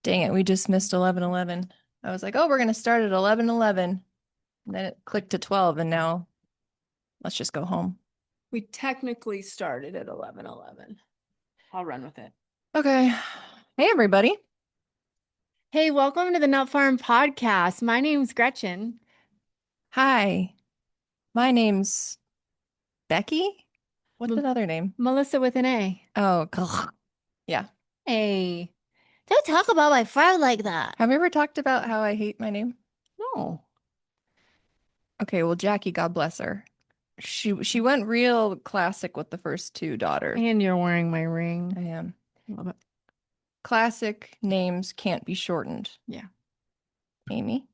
Dang it, we just missed 11:11. I was like, oh, we're going to start at 11:11. And then it clicked to 12, and now let's just go home. We technically started at 11:11. I'll run with it. Okay. Hey, everybody. Hey, welcome to the Nut Farm Podcast. My name's Gretchen. Hi. My name's Becky. What's M another name? Melissa with an A. Oh, yeah. Hey, don't talk about my friend like that. Have we ever talked about how I hate my name? No. Okay, well, Jackie, God bless her. She went real classic with the first two daughters. And you're wearing my I ring. am. Love it. Classic names can't be shortened. Yeah. Amy,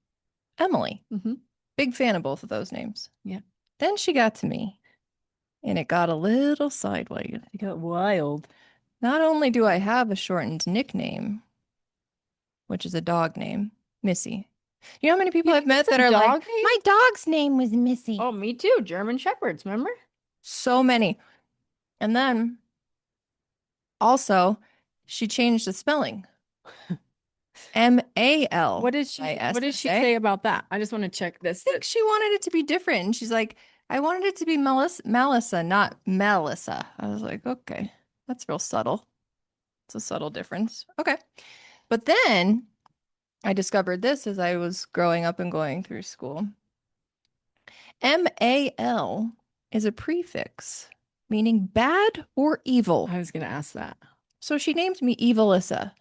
Emily. Mm-hmm. Big fan of both of those names. Yeah. Then she got to me, and it got a little sideways. You got wild. Not only do I have a shortened nickname, which is a dog name, Missy. You know how many people You I've think met it's that a are like, dog name? my dog's name was Missy. Oh, me too. German Shepherds, remember? So many. And then also, she changed the spelling. What did she Malissa. say about that? I just want to check I this. think she wanted it to be different. And she's like, I wanted it to be Melissa, not Melissa. I was like, okay, that's real subtle. It's a subtle difference. Okay. But then I discovered this as I was growing up and going through school. MAL is a prefix meaning bad or evil. I was going to ask that. So she named me Evilissa.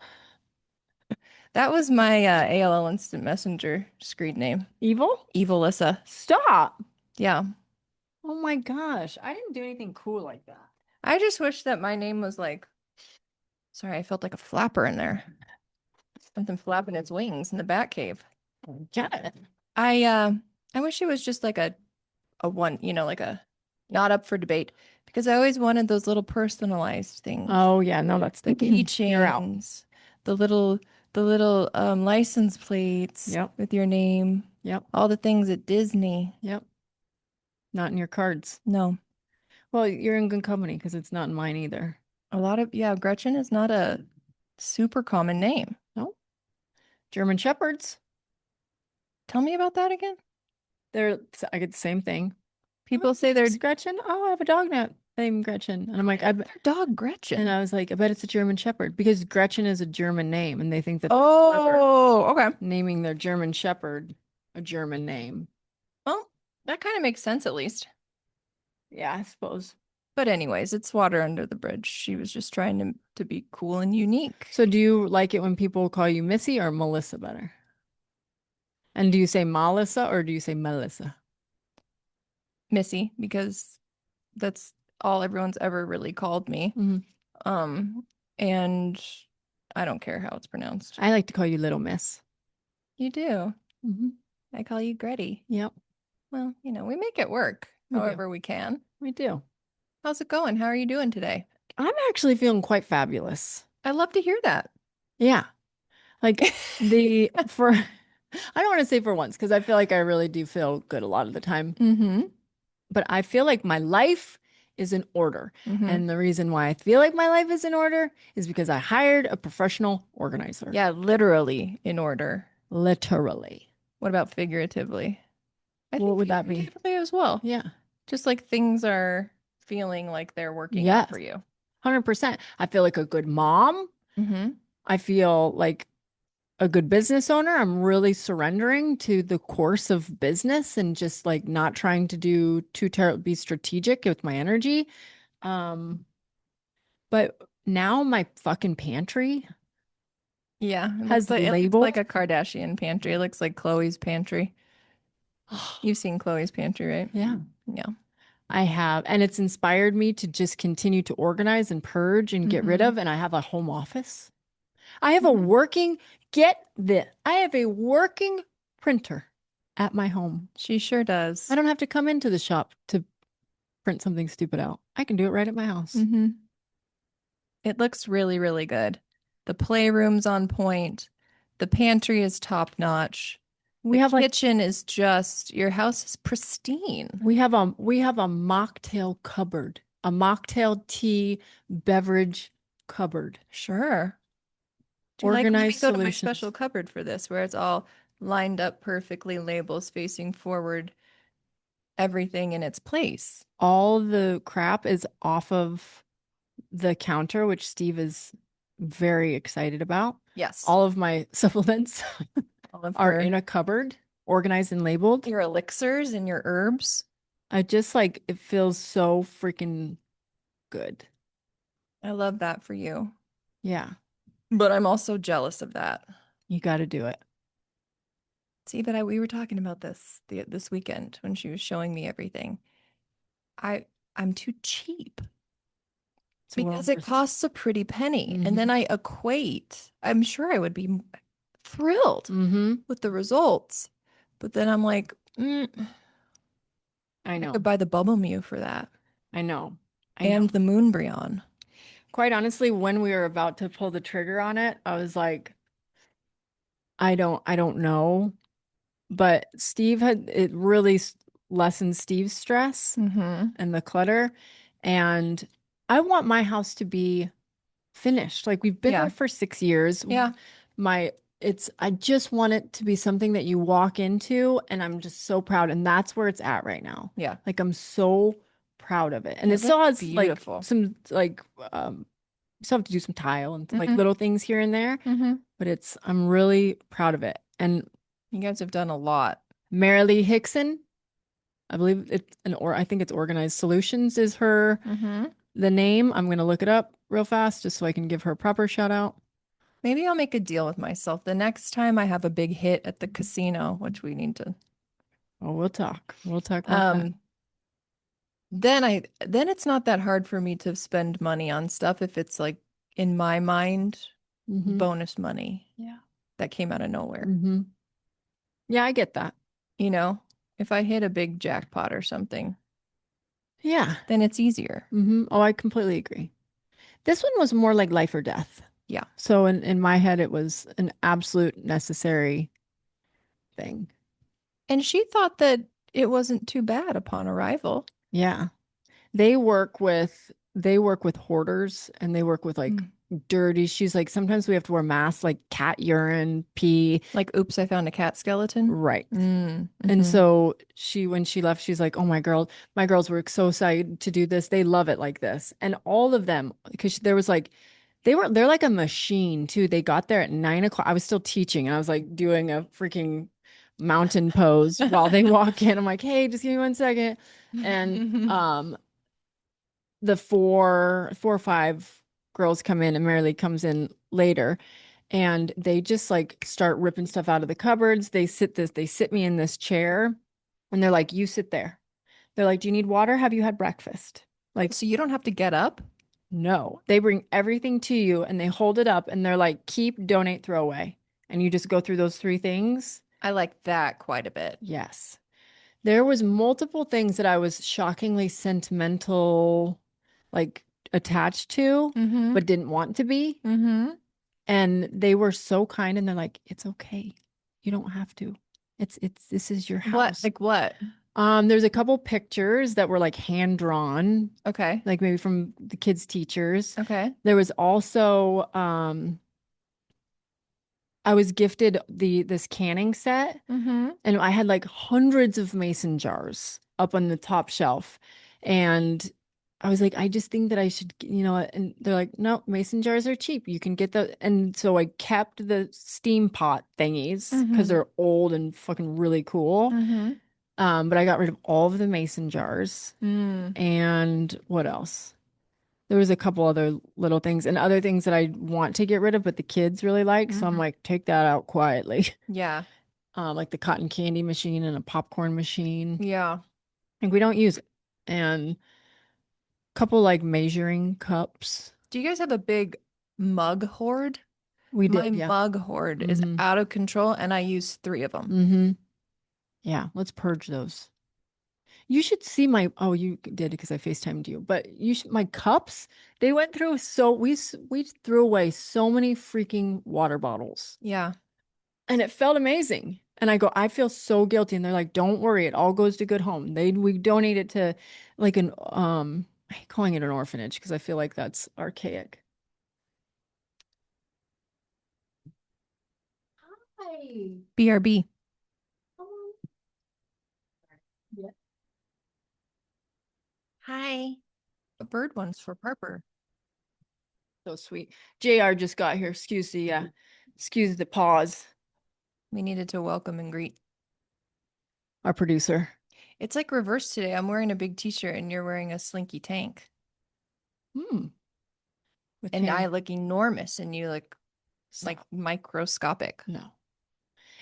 That was my AOL Instant Messenger screen name. Evil? Evilissa. Stop. Yeah. Oh my gosh. I didn't do anything cool like that. I just wish that my name was like, sorry, I felt like a flapper in there. Something flapping its wings in the bat cave. Yeah. I uh I wish it was just like a one, like a not up for debate because I always wanted those little personalized things. Oh yeah, no, that's The you're out. keychains, the little license plates Yep. with your name, Yep. all the things at Disney. Yep. Not in your cards. No, Well, you're in good company because it's not in mine either. yeah, Gretchen is not a super common name. No. German Shepherds. Tell me about that again. I get the same thing. Oh, People say their name's Gretchen. Oh, I have a dog named Gretchen. And I'm like, their dog and Gretchen. I was like, I bet it's a German Shepherd because Gretchen is a German name and they think that they're clever Oh, okay. naming their German Shepherd a German name. Well, that kind of makes sense at least. Yeah, I suppose. But anyways, it's water under the bridge. She was just trying to be cool and unique. So do you like it when people call you Missy or Melissa better? And do you say Melissa or do you say Melissa? Missy, because that's all everyone's ever really called me. Hmm. Um, and I don't care how it's pronounced. I like to call you Little Miss. You do. Hmm. I call you Gretty. Yep, Well, we make it work we do. however we can. We do. How's it going? How are you doing today? I'm actually feeling quite fabulous. I love to hear that. Yeah. Like I don't want to say for once because I feel like I really do feel good a lot of the time. Mm-hmm. But I feel like my life is in order. Mm-hmm. And the reason why I feel like my life is in order is because I hired a professional organizer. Yeah, literally in order. Literally. What about figuratively? I What think would that be? figuratively as well. Yeah. Just like things are feeling like they're working out Yes. for you. 100%. I feel like a good mom. Mm-hmm. I feel like a good business owner. I'm really surrendering to the course of business and just like not trying to do be strategic with my energy. Um, but now my fucking pantry Yeah, has it looks like labels. a Kardashian pantry. It looks like Chloe's pantry. You've seen Chloe's pantry, right? Yeah, Yeah. I have. And it's inspired me to just continue to organize and purge and get rid Mm-hmm. of. And I have a home office. I have Mm-hmm. get this. I have a working printer at my home. She sure does. I don't have to come into the shop to print something stupid out. I can do it right at my house. Mm-hmm. It looks really, really good. The playroom's on point. The pantry is top notch. We The have like kitchen is just, your house is pristine. we have a mocktail cupboard, a mocktail tea beverage cupboard. Sure. Do you like, let me Organized go to my special solutions. cupboard for this, where it's all lined up perfectly, labels facing forward, everything in its place. All the crap is off of the counter, which Steve is very excited about. Yes. All of my supplements All of are her, in a cupboard, organized and labeled. your elixirs and your herbs. I just like it feels so freaking good. I love that for you. Yeah, But I'm also jealous of that. you got to do it. See, but we were talking about this weekend when she was showing me everything. I I'm too cheap It's well because it worth. costs a pretty penny. And then Mm-hmm. I equate. I'm sure I would be thrilled Mm-hmm. with the results. But then I'm like, I I know. could buy the Bubble Mew for that I know. I know. and the Moonbreon. Quite honestly, when we were about to pull the trigger on it, I was like, I don't know. But Steve had it really lessened Steve's stress Mm-hmm. and the clutter. And I want my house to be finished. Like we've been there Yeah. for 6 years. Yeah. My I just want it to be something that you walk into and I'm just so proud. And that's where it's at right now. Yeah. Like I'm so proud of it. And it It looks still has like beautiful. some like you still have to do some tile and like Mm-hmm. little things here and there, Mm-hmm. but I'm really proud of it. And You guys have done a lot. Marilee Hickson, I believe it's I think it's Organized Solutions is her Mm-hmm. the name. I'm gonna look it up real fast just so I can give her a proper shout out. Maybe I'll make a deal with myself the next time I have a big hit at the casino, which we need to. Oh, we'll talk. We'll talk about that. Um, then it's not that hard for me to spend money on stuff if it's like in my mind Mm-hmm. bonus money Yeah. that came out of nowhere. Mm-hmm. Yeah, I get that. You know, if I hit a big jackpot or something, Yeah. then it's easier. Mm-hmm. Oh, I completely agree. This one was more like life or death. Yeah. So in my head, it was an absolute necessary thing. And she thought that it wasn't too bad upon arrival. Yeah. They work with hoarders and they work with like Mm. dirty. She's like, sometimes we have to wear masks, like cat urine, pee. Like, oops, I found a cat skeleton. Right. Mm, And hmm. so when she left, she's like, "Oh my girls were so excited to do this. They love it like this." And all of them, because there was like, they're like a machine too. They got there at 9 o'clock. I was still teaching, and I was like doing a freaking mountain pose while they walk in. I'm like, "Hey, just give me 1 second." And the four or five girls come in, and Marilee comes in later, and they just like start ripping stuff out of the cupboards. They sit me in this chair and they're like, you sit there. They're like, do you need water? Have you had breakfast? Oh, Like, so you don't have to get up? no. They bring everything to you and they hold it up and they're like, keep, donate, throw away. And you just go through those three things. I like that quite a bit. Yes. There was multiple things that I was shockingly sentimental, like attached to, Mm-hmm. but didn't want to be. Mm-hmm. And they were so kind and they're like, it's okay. You don't have to. This is your What? house. Like what? There's a couple pictures that were like hand drawn, Okay. like maybe from the kids' teachers. Okay. There was also I was gifted this canning set Mm-hmm. and I had like hundreds of mason jars up on the top shelf. And I was like, I just think that I should, and they're like, no, mason jars are cheap. You can get the, and so I kept the steam pot thingies because Mm-hmm. they're old and fucking really cool. Mm-hmm. But I got rid of all of the mason jars. Mm. And what else? There was a couple other little things and other things that I want to get rid of, but the kids really like. So I'm Mm-hmm. like, take that out quietly. Yeah. Like the cotton candy machine and a popcorn machine. Yeah. And we don't use it. And a couple like measuring cups. Do you guys have a big mug hoard? We My did, yeah. mug hoard is Mm-hmm. out of control and I use three of them. Mm-hmm. Yeah, let's purge those. You should see oh, you did because I FaceTimed you, but my cups, they went through we threw away so many freaking water bottles Yeah. and it felt amazing. And I go, I feel so guilty. And they're like, don't worry, it all goes to good home. We donate it to like I hate calling it an orphanage because I feel like that's archaic. BRB. Yeah. Hi. A bird one's for Harper. So sweet. JR just got here. Excuse the pause. We needed to welcome and greet. Our producer. It's like reverse today. I'm wearing a big t-shirt and you're wearing a slinky tank. Hmm. With And I tan. look enormous and you look like microscopic. No.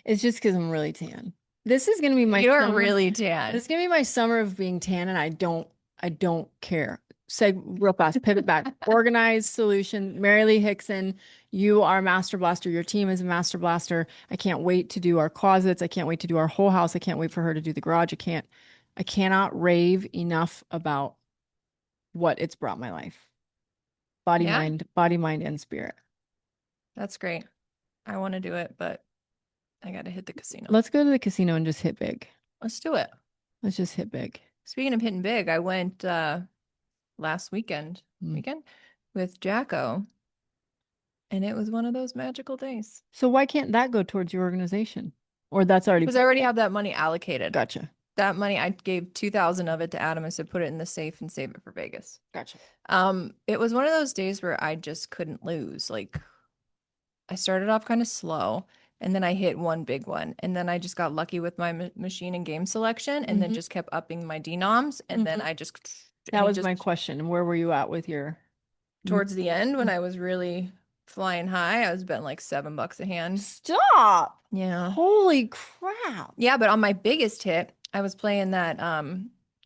It's just because I'm really tan. This is gonna be my You're summer. really This tan. is gonna be my summer of being tan, and I don't care. Say real fast, pivot back. Organized solution. Mary Lee Hickson, you are a master blaster. Your team is a master blaster. I can't wait to do our closets. I can't wait to do our whole house. I can't wait for her to do the garage. I cannot rave enough about what it's brought my life. Yeah, Body, mind, and spirit. that's great. I want to do it, but I got to hit the casino. Let's go to the casino and just hit big. Let's do it. Let's just hit big. Speaking of hitting big, I went last weekend with Jacko, and it was one of those magical days. So why can't that go towards your organization? Or that's already Because I already have that money allocated. gotcha. That money, I gave 2,000 of it to Adam. I said, put it in the safe and save it for Vegas. Gotcha. It was one of those days where I just couldn't lose. Like I started off kind of slow and then I hit one big one. And then I just got lucky with my machine and game selection and then just kept upping my denoms. And then I just, That he was just, my question. And where were you at with your towards the end when I was really flying high, I was betting like $7 a hand. Stop. Yeah. Holy crap. Yeah, but on my biggest hit, I was playing that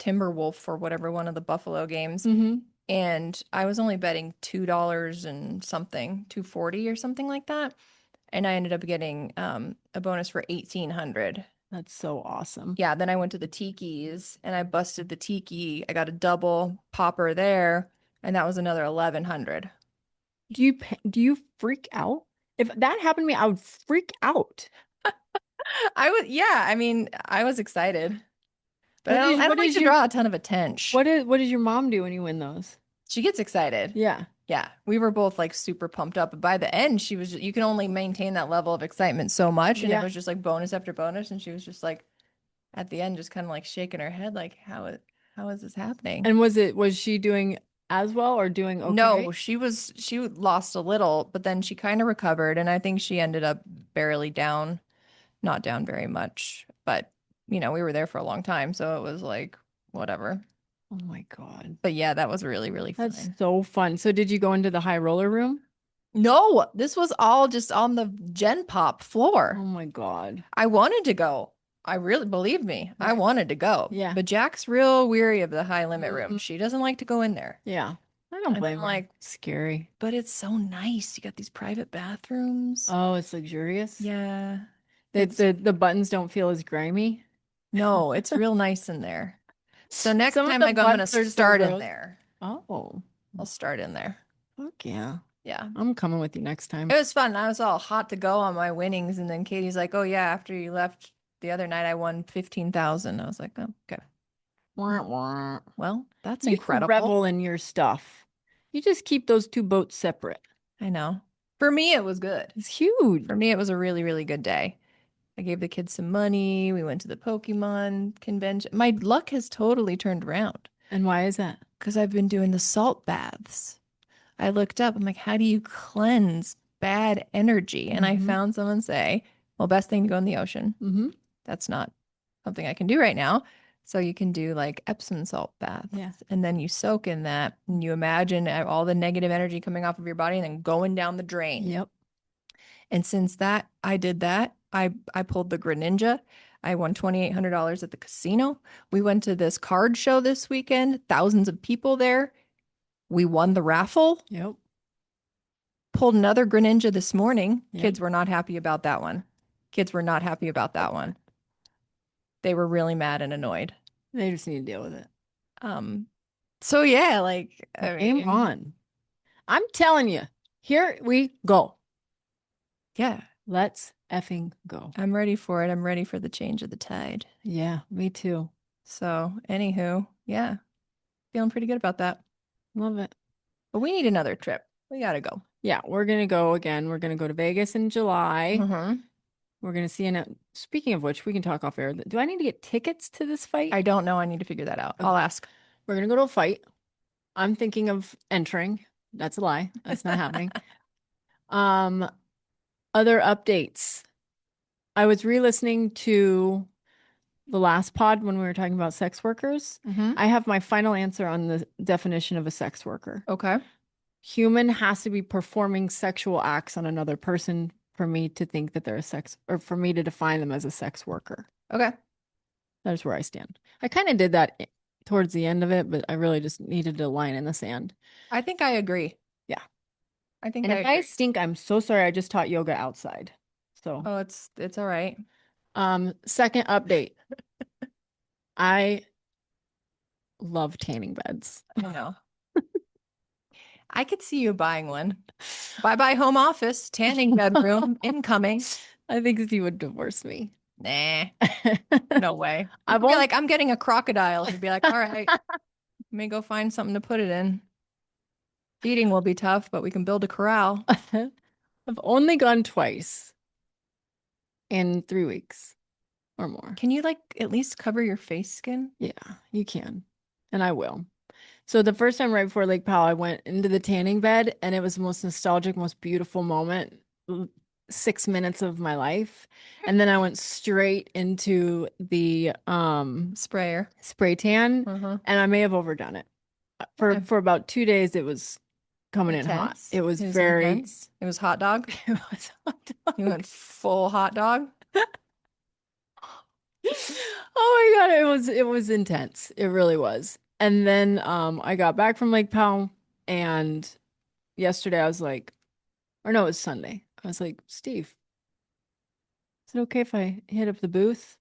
Timberwolf or whatever one of the Buffalo games, and I was only betting $2 and something, 240 or something like that, and I ended up getting a bonus for 1,800. That's so awesome. Yeah, then I went to the Tiki's and I busted the Tiki. I got a double popper there, and that was another 1,100. Do you freak out? If that happened to me, I would freak out. I mean, I was excited, but What I don't like is to your draw a ton of attention. what does your mom do when you win those? She gets excited. Yeah. Yeah, we were both like super pumped up. But by the end, she was, you can only maintain that level of excitement so much. And it Yeah. was just like bonus after bonus. And she was just like, at the end, just kind of like shaking her head, like, how is this happening? And was she doing as well or doing okay? No, she lost a little, but then she kind of recovered. And I think she ended up barely down, not down very much. But, we were there for a long time. So it was like, whatever. Oh my God. But yeah, that was really, really fun. That's so fun. So did you go into the high roller room? No, this was all just on the Gen Pop floor. Oh my God. I wanted to go. I really, believe me, I wanted to go. Yeah. But Jack's real weary of the high limit room. She doesn't like to go in there. Yeah. I don't And blame I'm her. like, Scary. but it's so nice. You got these private bathrooms. Oh, it's luxurious. Yeah. The buttons don't feel as grimy. No, it's real nice in there. So next Some of time the I go, I'm gonna butts are so start in gross. there. Oh, I'll start in there. fuck yeah. Yeah. I'm coming with you next time. It was fun. I was all hot to go on my winnings, and then Katie's like, "Oh yeah, after you left the other night, I won 15,000." I was like, "Oh, okay. Wah, wah. Well, that's You incredible." revel in your stuff. You just keep those two boats separate. I know. For me, it was good. It's huge. For me, it was a really, really good day. I gave the kids some money. We went to the Pokémon convention. My luck has totally turned around And why is that? because I've been doing the salt baths. I looked up, I'm like, how do you cleanse bad energy? And I found someone say, well, best thing to go in the ocean. That's not something I can do right now. So you can do like Epsom salt baths. Yeah. And then you soak in that and you imagine all the negative energy coming off of your body and then going down the drain. Yep. And since that, I did that. I pulled the Greninja. I won $2,800 at the casino. We went to this card show this weekend, thousands of people there. We won the raffle. Yep. Pulled another Greninja this morning. Yep. Kids were not happy about that one. Kids were not happy about that one. They were really mad and annoyed. They just need to deal with it. So yeah, like Game on. I'm telling you, here we go. Yeah. Let's effing go. I'm ready for it. I'm ready for the change of the tide. Yeah, me too. So, anywho, yeah. Feeling pretty good about that. Love it. But we need another trip. We gotta go. Yeah, we're gonna go again. We're gonna go to Vegas in July. We're gonna see. Speaking of which, we can talk off air. Do I need to get tickets to this fight? I don't know. I need to figure that out. I'll Okay. ask. We're gonna go to a fight. I'm thinking of entering. That's a lie. That's not happening. Um, Other updates. I was re-listening to the last pod when we were talking about sex workers. Mm-hmm. I have my final answer on the definition of a sex worker. Okay. Human has to be performing sexual acts on another person for me to think that they're a sex, or for me to define them as a sex worker. Okay. That's where I stand. I kind of did that towards the end of it, but I really just needed a line in the sand. I think I agree. Yeah. I think And I if I agree. stink, I'm so sorry. I just taught yoga outside. So, Oh, it's all right. second update. I love tanning beds. I know. I could see you buying one. Bye-bye home office, tanning bedroom incoming. I think Steve would divorce me. Nah, no way. I You'd be won't. like, I'm getting a crocodile. You'd be like, all right, let me go find something to put it in. Feeding will be tough, but we can build a corral. I've only gone twice in 3 weeks or more. Can you like at least cover your face skin? Yeah, you can. And I will. So the first time right before Lake Powell, I went into the tanning bed and it was the most nostalgic, most beautiful moment, 6 minutes of my life. And then I went straight into the Sprayer. spray tan Uh-huh. and I may have overdone it. Okay. For about 2 days it was coming in hot. Intense. It was was very intense. It was hot dog. it was hot dog. You went full hot dog. Oh my God, it was intense. It really was. And then I got back from Lake Powell and yesterday I was like, or no, it was Sunday. I was like, Steve, is it okay if I hit up the booth?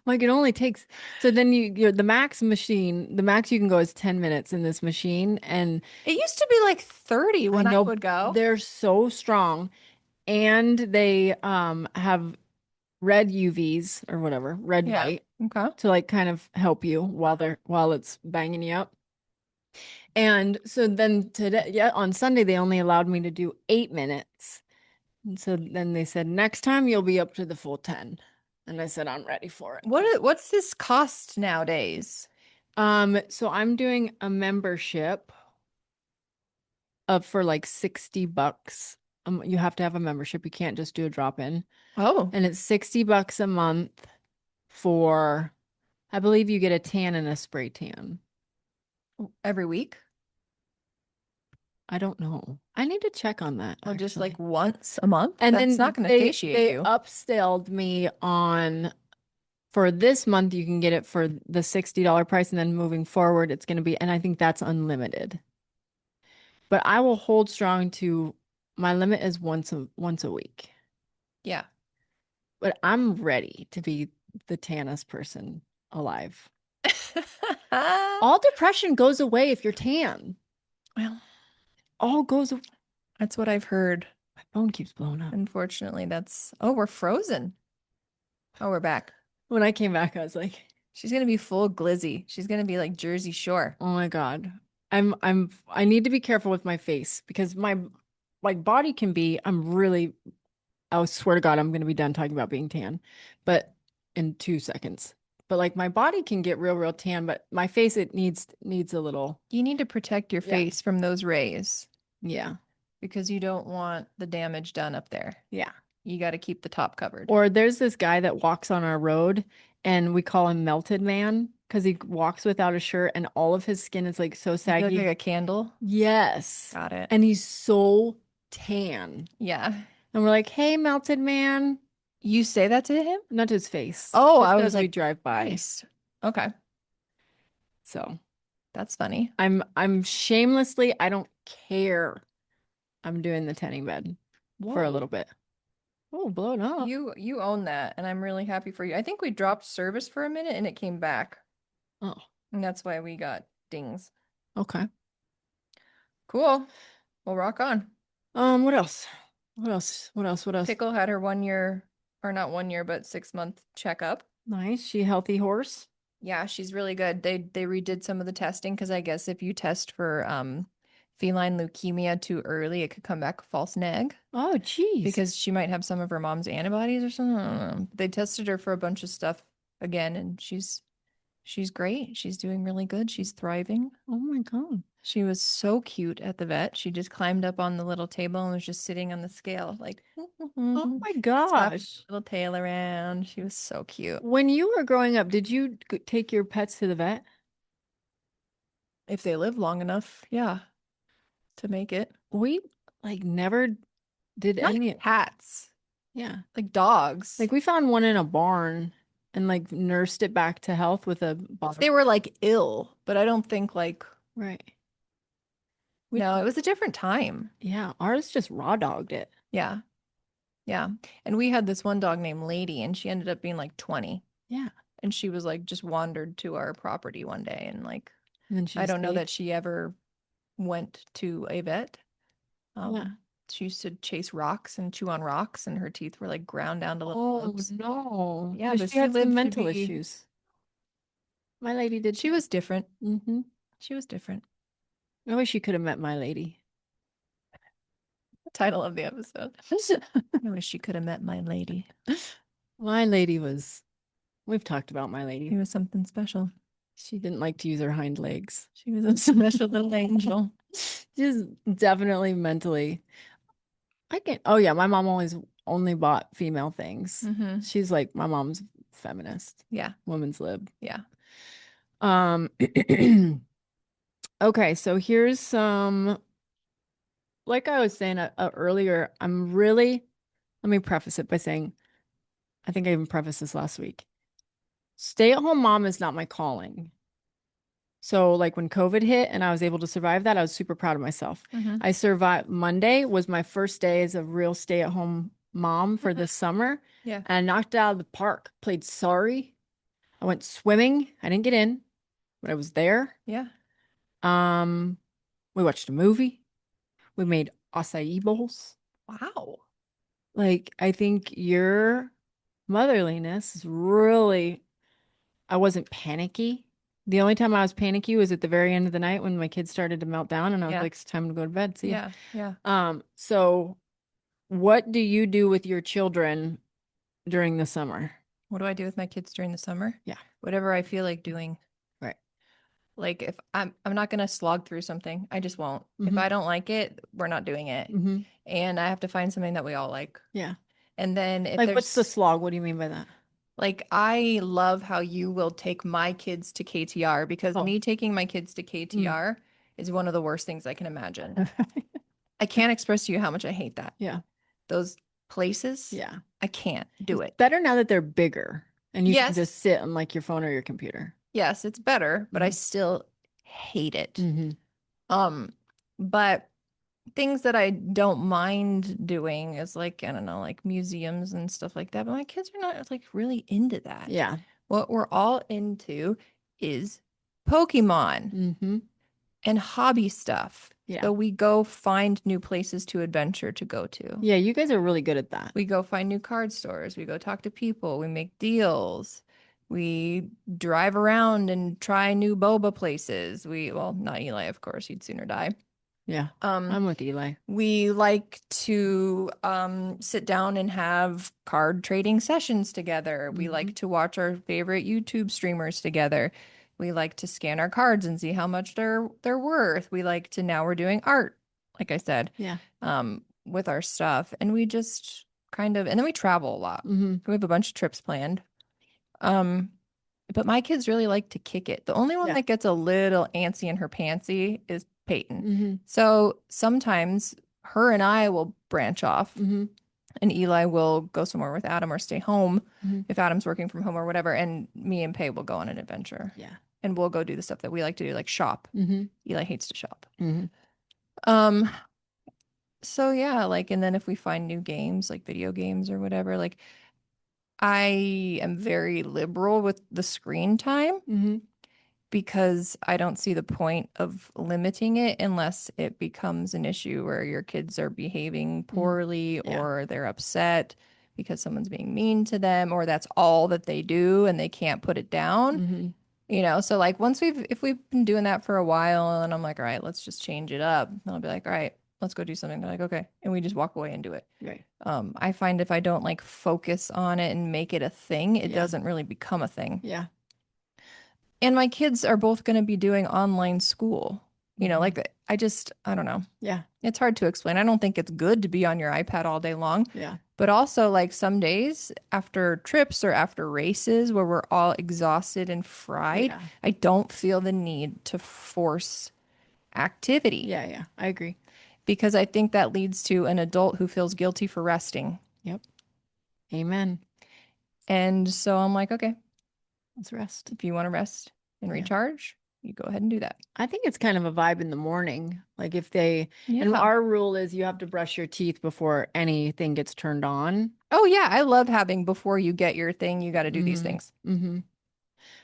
Like it only takes so then you're the max machine, the max you can go is 10 minutes in this machine. And It used to be like 30 I when I know would go. they're so strong and they have red UVs or whatever, red Yeah. light Okay. to like kind of help you while it's banging you up. And so then today, yeah, on Sunday they only allowed me to do 8 minutes. And so then they said next time you'll be up to the full 10. And I said I'm ready for it. What's this cost nowadays? So I'm doing a membership of for like $60. You have to have a membership. You can't just do a drop in. Oh, And it's $60 a month for, I believe you get a tan and a spray tan. every week? I don't know. I need to check on that Or just actually. like once a month? And That's then not going to satiate they you. upselled me on for this month you can get it for the $60 price and then moving forward it's going to be and I think that's unlimited. But I will hold strong to my limit is once a week. Yeah. But I'm ready to be the tannest person alive. All depression goes away if you're tan. Well, All goes away. that's what I've heard. My phone keeps blowing up. Unfortunately, oh, we're frozen. Oh, we're back. When I came back, I was like, She's going to be full glizzy. She's going to be like Jersey Shore. oh my God. I need to be careful with my face because my like body can be, I swear to God, I'm gonna be done talking about being tan, but in 2 seconds. But like my body can get real tan, but my face it needs a little. You need to protect your Yeah. face from those rays Yeah. because you don't want the damage done up there. Yeah. You got to keep the top covered. Or there's this guy that walks on our road and we call him Melted Man because he walks without a shirt and all of his skin is like so You feel saggy. like a candle. Yes. Got it. And he's so tan. Yeah. And we're like, hey, Melted Man. You say that to him? Not to his face. Oh, Just I as was we like, drive by. nice. Okay. So That's funny. I'm shamelessly, I don't care. I'm doing the tanning bed for a little bit. Oh, blown up. You own that, and I'm really happy for you. I think we dropped service for a minute and it came back. Oh, And that's why we got dings. okay. Cool. Well, rock on. What else? What else? What else? What else? Pickle had her 1 year, or not 1 year, but 6 month checkup. Nice. She a healthy horse? Yeah, she's really good. They redid some of the testing because I guess if you test for feline leukemia too early, it could come back a false neg Oh, geez. because she might have some of her mom's antibodies or something. I don't know. They tested her for a bunch of stuff again, and she's great. She's doing really good. She's thriving. Oh my God. She was so cute at the vet. She just climbed up on the little table and was just sitting on the scale, like Oh my flapping gosh. her little tail around. She was so cute. When you were growing up, did you take your pets to the vet? If they live long enough, yeah, to make it. We like never did Not any. cats, Yeah. like dogs. Like we found one in a barn and like nursed it back to health with a If bottle. they were like ill, but I don't think like, Right. We, no, it was a different time. yeah, ours just raw dogged it. Yeah. Yeah. And we had this one dog named Lady, and she ended up being like 20. Yeah. And she was like just wandered to our property one day. And like, And then she I just don't know stayed. that she ever went to a vet. Yeah. She used to chase rocks and chew on rocks, and her teeth were like ground down to little Oh bugs. no. Yeah, So but she she had some lived to mental be, issues. My lady did she too. was different. Mm-hmm. She was different. I wish you could have met my lady. Title of the episode. I wish she could have met my lady. My lady was, we've talked about my She lady. was something special. She didn't like to use her hind legs. She was a special little angel. She's definitely mentally. I can Oh yeah, my mom always only bought female things. Mm-hmm. She's like my mom's feminist, Yeah. women's lib. Yeah. Um okay, so here's some like I was saying earlier, I'm really let me preface it by saying I think I even prefaced this last week. Stay-at-home mom is not my calling. So like when COVID hit and I was able to survive that, I was super proud of myself. Mm-hmm. I survived Monday was my first day as a real stay-at-home mom for Mm-hmm. this summer. Yeah. And I knocked it out of the park, played sorry. I went swimming. I didn't get in, but I was there. Yeah. Um, we watched a movie. We made acai bowls. Wow. Like I think your motherliness is really I wasn't panicky. The only time I was panicky was at the very end of the night when my kids started to melt down and I was Yeah. like, it's time to go to bed. See ya. Yeah. Yeah. So what do you do with your children during the summer? What do I do with my kids during the summer? Yeah. Whatever I feel like doing. Right. Like if I'm not gonna slog through something. I just won't. If Mm-hmm. I don't like it, we're not doing it. Mm-hmm. And I have to find something that we all like. Yeah. And then if Like what's the there's slog? What do you mean by that? like I love how you will take my kids to KTR because Oh. me taking my kids to Mm. KTR is one of the worst things I can imagine. I can't express to you how much I hate that. Yeah. Those places, Yeah. I can't do It's it. better now that they're bigger and you can Yes, just sit on like your phone or your computer. yes, it's better, but I Mhm. still hate it. Mm-hmm. But things that I don't mind doing is like, I don't know, like museums and stuff like that. But my kids are not like really into that. Yeah. What we're all into is Pokemon Mm-hmm. and hobby stuff. Yeah. So we go find new places to adventure to go to. Yeah, you guys are really good at that. We go find new card stores. We go talk to people. We make deals. We drive around and try new boba places. Well, not Eli, of course, he'd sooner die. Yeah. Um, I'm with Eli. we like to sit down and have card trading sessions together. We Mm-hmm. like to watch our favorite YouTube streamers together. We like to scan our cards and see how much they're worth. We like to now we're doing art, like I said, Yeah. with our stuff, and we just kind of and then we travel a lot. Mm-hmm. We have a bunch of trips planned. Um, but my kids really like to kick it. The only one Yeah. that gets a little antsy in her pantsy is Peyton. Mm-hmm. So sometimes her and I will branch off, Mm-hmm. and Eli will go somewhere with Adam or stay home Mm-hmm. if Adam's working from home or whatever. And me and Pay will go on an adventure. Yeah. And we'll go do the stuff that we like to do, like shop. Mm-hmm. Eli hates to shop. Mm-hmm. Um, so yeah, like, and then if we find new games, like video games or whatever, like I am very liberal with the screen time Mm-hmm. because I don't see the point of limiting it unless it becomes an issue where your kids are behaving poorly Yeah. or they're upset because someone's being mean to them or that's all that they do and they can't put it down. Mm-hmm. So like if we've been doing that for a while and I'm like, all right, let's just change it up. And I'll be like, all right, let's go do something. They're like, okay. And we just walk away and do it. Right. I find if I don't like focus on it and make it a thing, it Yeah. doesn't really become a thing. Yeah. And my kids are both going to be doing online school. Mhm. Like I don't know. Yeah. It's hard to explain. I don't think it's good to be on your iPad all day long. Yeah. But also, like some days after trips or after races where we're all exhausted and fried, Yeah. I don't feel the need to force activity Yeah. Yeah. I agree. because I think that leads to an adult who feels guilty for resting. Yep. Amen. And so I'm like, okay, Let's rest. if you want to rest and Yeah. recharge, you go ahead and do that. I think it's kind of a vibe in the morning. Like if they, and Yeah. our rule is you have to brush your teeth before anything gets turned on. Oh, yeah. I love having before you get your thing, you got to do these Mm-hmm. things. Mm-hmm.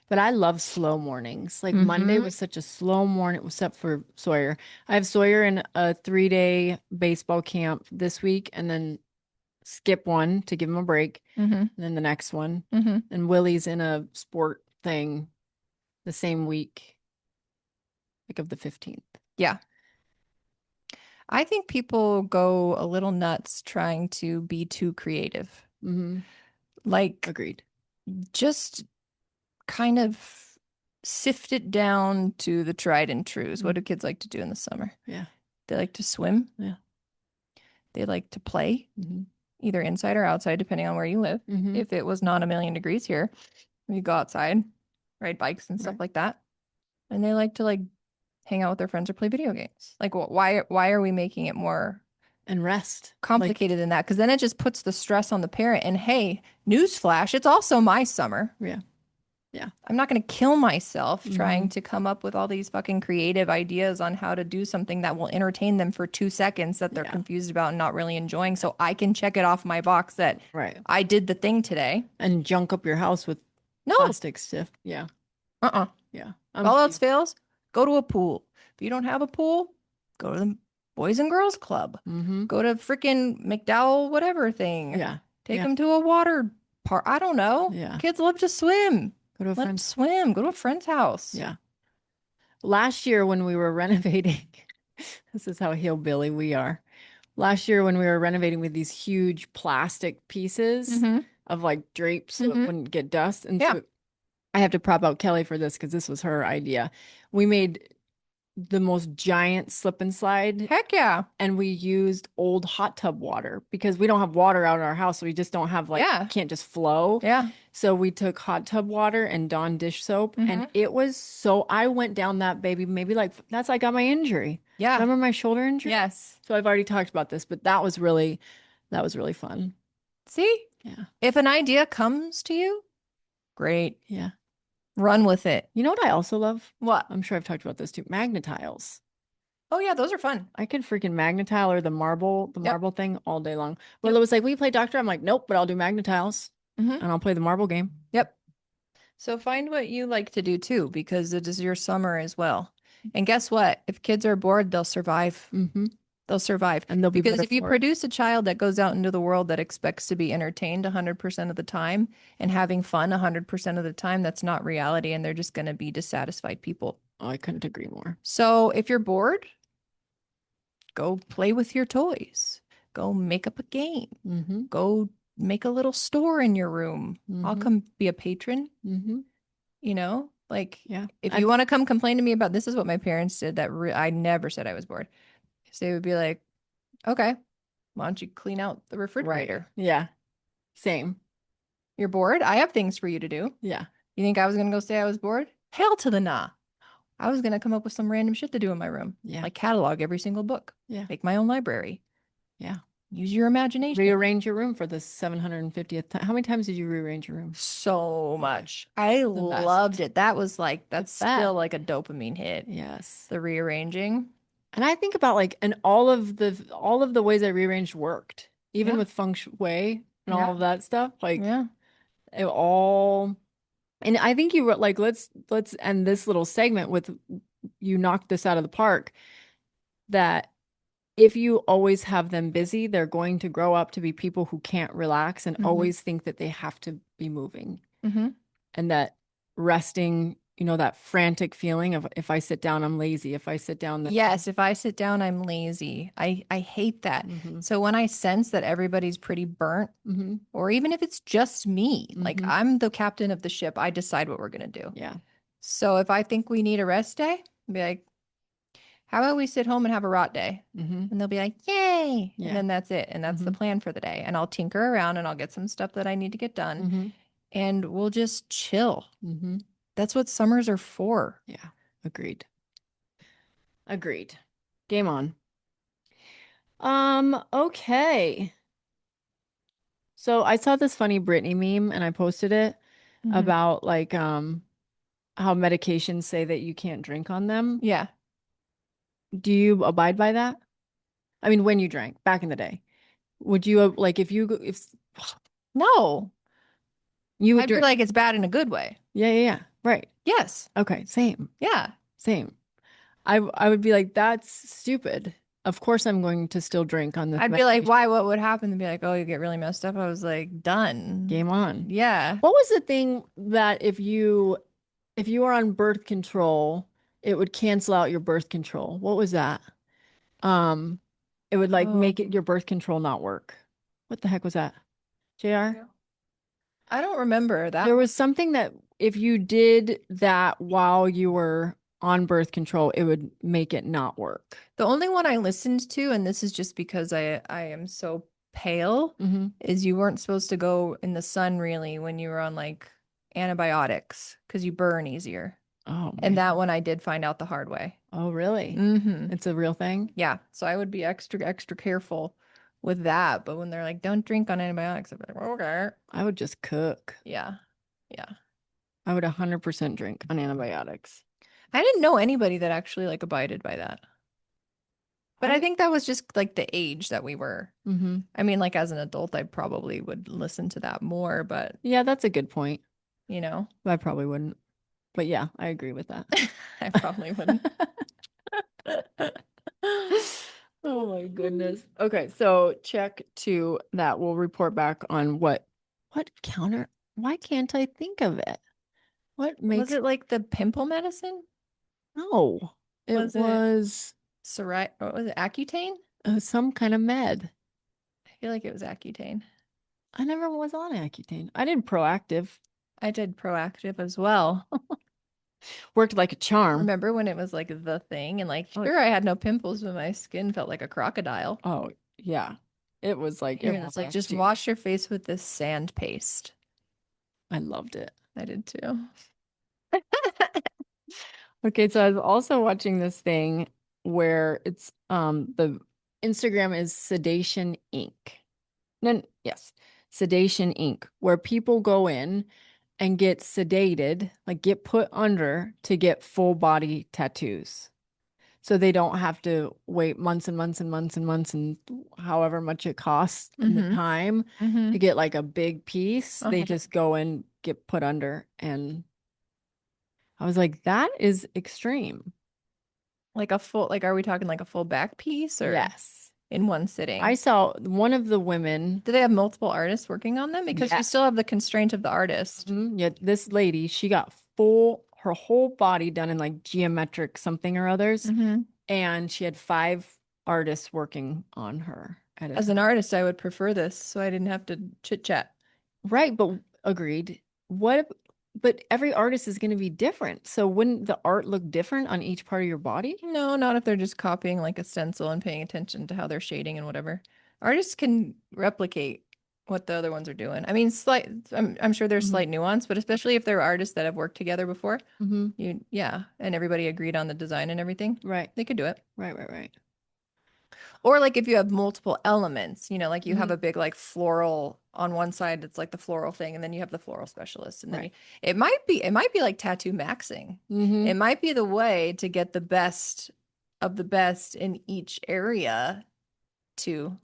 But I love slow mornings. Like Monday Mm-hmm. was such a slow morning, except for Sawyer. I have Sawyer in a 3-day baseball camp this week and then skip one to give him a break. Mm-hmm. And then the next one. Mm-hmm. And Willie's in a sport thing the same week, like of the 15th. Yeah. I think people go a little nuts trying to be too creative. Mm-hmm. Like, Agreed. just kind of sift it down to the tried and trues. What do kids like to do in the summer? Yeah. They like to swim. Yeah. They like to play, Mm-hmm. either inside or outside, depending on where you live. Mm-hmm. If it was not a million degrees here, we go outside, ride bikes and stuff Right. like that. And they like to like hang out with their friends or play video games. Like, why are we making it more And rest. Like, complicated than that? Because then it just puts the stress on the parent. And hey, newsflash, it's also my summer. yeah. Yeah. I'm not going to kill myself Mm-hmm. trying to come up with all these fucking creative ideas on how to do something that will entertain them for 2 seconds that they're Yeah. confused about and not really enjoying. So I can check it off my box that Right. I did the thing today. And junk up your house with No, plastic stuff. Yeah. uh-uh. Yeah. If all else fails, go to a pool. If you don't have a pool, go to the Boys and Girls Club. Mm-hmm. Go to freaking McDowell, whatever thing. Yeah. Take Yeah. them to a water park. I don't know. Yeah. Kids love to swim. Go to a Let them friend's. swim. Go to a friend's house. Yeah. Last year when we were renovating, this is how hillbilly we are. Last year when we were renovating with these huge plastic pieces Mm-hmm. of like drapes so it Mm-hmm. wouldn't get dust. And Yeah. so I have to prop out Kelly for this because this was her idea. We made the most giant slip and slide Heck yeah. and we used old hot tub water because we don't have water out in our house. So we just don't have like, Yeah. can't just flow. Yeah. So we took hot tub water and Dawn dish soap and Mm-hmm. it was so, I went down that baby, maybe like, that's, I got my injury. Yeah. Remember my shoulder injury? Yes. So I've already talked about this, but that was really fun. See? Yeah. If an idea comes to you, great. Yeah. Run with it. You know what I also love? What? I'm sure I've talked about this too. Magnetiles. Oh yeah, those are fun. I could freaking magnetile or the marble Yep. thing all day long. Yep. Willa was like, "Will you play doctor?" I'm like, "Nope, but I'll do magnetiles Mm-hmm. and I'll play the marble game." Yep. So find what you like to do too, because it is your summer as well. And guess what? If kids are bored, they'll survive. Mm-hmm. They'll survive. And they'll be Because better if you for it. produce a child that goes out into the world that expects to be entertained 100% of the time and having fun 100% of the time, that's not reality. And they're just going to be dissatisfied people. Oh, I couldn't agree more. So if you're bored, go play with your toys. Go make up a game. Mm-hmm. Go make a little store in your room. I'll Mm-hmm. come be a patron. Mm-hmm. Like Yeah. if you want to come complain to me about this is what my parents did that I never said I was bored. So they would be like, okay, why don't you clean out the Right. refrigerator? Yeah. Same. You're bored? I have things for you to do. Yeah. You think I was going to go say I was bored? Hell to the nah. I was going to come up with some random shit to do in my room. Yeah. Like catalog every single book. Yeah. Make my own library. Yeah. Use your imagination. Rearrange your room for the 750th time. How many times did you rearrange your room? So much. I best. loved it. That was like, that's best. still like a dopamine hit. Yes. The rearranging. And I think about like, and all of the ways I rearranged worked, even Yeah. with feng shui and Yeah. all of that stuff. Like Yeah. it all, and I think you were like, let's end this little segment with you knocked this out of the park. That if you always have them busy, they're going to grow up to be people who can't relax and Mhm. always think that they have to be moving Mm-hmm. and that resting that frantic feeling of if I sit down, I'm lazy. If I sit down, then. Yes, if I sit down, I'm lazy. I hate that. Mm-hmm. So when I sense that everybody's pretty burnt, Mm-hmm. or even if it's just me, like Mm-hmm. I'm the captain of the ship, I decide what we're gonna do. Yeah. So if I think we need a rest day, I'll be like, how about we sit home and have a rot day? Mm-hmm. And they'll be like, yay. And Yeah. then that's it. And that's the Mm-hmm. plan for the day. And I'll tinker around and I'll get some stuff that I need to get done. Mm-hmm. And we'll just chill. Mm-hmm. That's what summers are for. Yeah. Agreed. Agreed. Game on. Okay. So I saw this funny Britney meme and I posted it Hmm. about like how medications say that you can't drink on them. Yeah. Do you abide by that? I mean, when you drank back in the day, would you like if No, you would I'd be drink? like, it's bad in a good way. Yeah, yeah, yeah. Right. Yes. Okay, same. Yeah. Same. I would be like, that's stupid. Of course I'm going to still drink on this I'd be like, medication. why? What would happen? They'd be like, oh, you get really messed up. I was like, done. Game on. Yeah. What was the thing that if you were on birth control, it would cancel out your birth control? What was that? Um, it would like Oh, make it your birth control not work. What the heck was that? JR? I don't remember that There one. was something that if you did that while you were on birth control, it would make it not work. The only one I listened to, and this is just because I am so pale, Hmm. is you weren't supposed to go in the sun really when you were on like antibiotics because you burn easier. Oh And man. that one I did find out the hard way. Oh, really? Hmm. It's a real thing? Yeah. So I would be extra, extra careful with that. But when they're like, don't drink on antibiotics, I'd be like, okay. I would just cook. Yeah. Yeah. I would 100% drink on antibiotics. I didn't know anybody that actually like abided by that. But I I think that was just like the age that we were. hmm I mean, like as an adult, I probably would listen to that more, but Yeah, that's a good point. you know, I probably wouldn't. But yeah, I agree with that. I probably wouldn't. Oh my goodness. Okay, so check to that. We'll report back on what counter. Why can't I think of it? What Was makes it like the pimple medicine? no? It Was it was what was it? Accutane? some kind of med. I feel like it was Accutane. I never was on Accutane. I did Proactive. I did Proactive as well. Worked like a charm. Remember when it was like the thing and like Oh, sure I had no pimples, but my skin felt like a crocodile. oh yeah. It was like Here, it's like just everlasting. wash your face with this sand paste. I loved it. I did too. Okay, so I was also watching this thing where it's the Instagram is Sedation Inc. No, yes, Sedation Inc., where people go in and get sedated, like get put under to get full body tattoos. So they don't have to wait months and months and months and months and however much it costs and the Mm-hmm. time to Mm-hmm. get like a big piece. They Uh-huh. just go and get put under. And I was like, that is extreme. Like a full, like, are we talking like a full back piece or Yes. in one I sitting? saw one of the women. Do they have multiple artists working on them? Because you Yeah. still have the constraint of the artist. Yeah, this lady, she got her whole body done in like geometric something or others. Hmm. And she had 5 artists working on her at a As time. an artist, I would prefer this so I didn't have to chit chat. Right, but agreed. But every artist is going to be different. So wouldn't the art look different on each part of your body? No, not if they're just copying like a stencil and paying attention to how they're shading and whatever. Artists can replicate what the other ones are doing. I mean, I'm sure there's Hmm. slight nuance, but especially if they're artists that have worked together before, Hmm. yeah, and everybody agreed on the design and everything, Right, they could do it. right, right, right. Or like if you have multiple elements, like you have Hmm. a big like floral on one side, it's like the floral thing, and then you have the floral specialist, and then Right. it might be like tattoo maxing. Hmm. It might be the way to get the best of the best in each area to